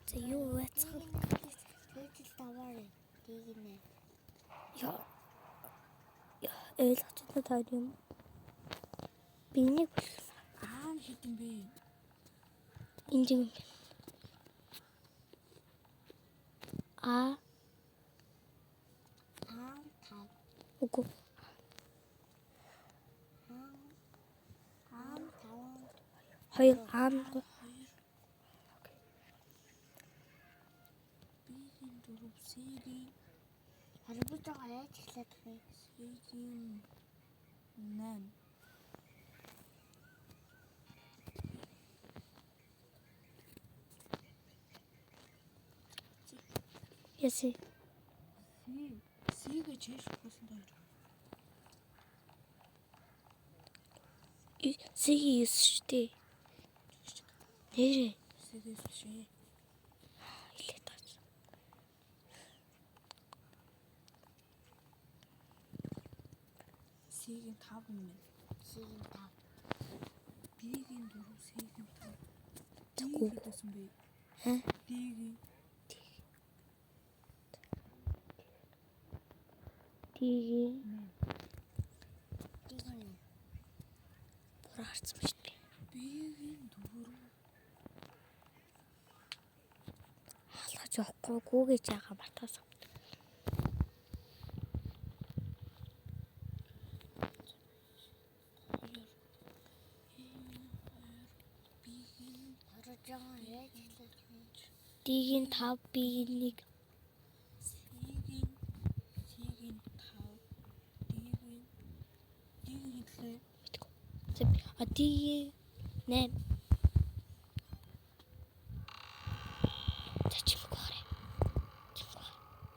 За юу яцхан. Тэгэл даваар тийгнэ. Яа. Ойлгож байна таа юм. Бинийг Хитэн бэ. инжин. А Тав. үгүй. Тав. Хоёр аам. Бигийн дөрөв Сигийн Харбуж байгаа яаж эхлэх вэ? Сигийн 8. Яси. Сигээ чэш болсон даа. Сиги штэ. Нэрэ. Сигээс шээ. Илээ таач. Сигийн 5 юм. Сигийн тав. Бигийн дөрөв Сигийн 5. Тэггүй. Гэсэн бэ. Ха? Бигийн Тиги. Тийгнэ. Бүр харцсан ба штэ. бигийн дөрөв Халахж явахгүй гүүгэж байгаа батгаас. бигийн Харж байгаа яаж эхлэх вэ? Дигийн 5 бигийн 1. Сигийн 5 дигийн хэлээ. А дигийн 8. Зачимгүй хараа.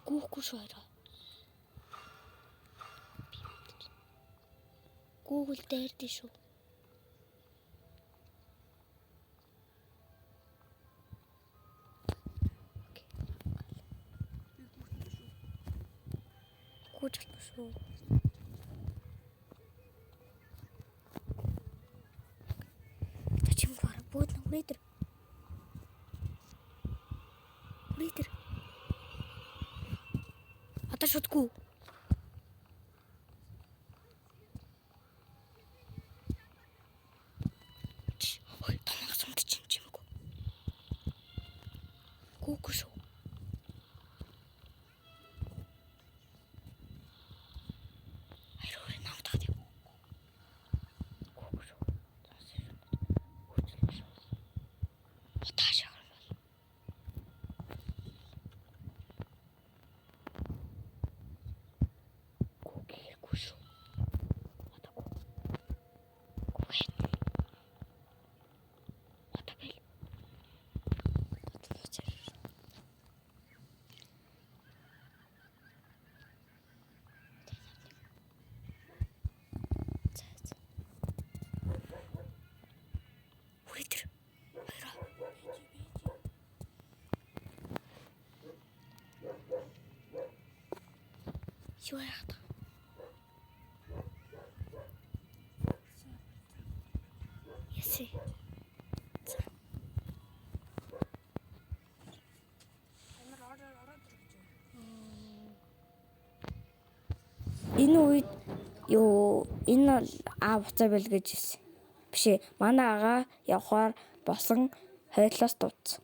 Гүүхгүй шүү хараа. Google дээр дээ шүү. Гүүж албаа шүү. Зачимгүй хараа. Бүгд нэг метр. Метр. Одоо шүтгүү. Ой, томог сумд чимчимгүй. Гүүхгүй шүү. Хайруу намтаад юм. Гүүхгүй шүү. Таашаа. Гүүхгүй шүү. Атагүй. Гүүх. Атагүй. Хүрэтэр. Юу яах вэ? Яси. Энэ үед юу энэ аа буцаа бэл гэж хэлсэн. Биш ээ. Манай агаа явахаар босон хойдлоос дууцсан.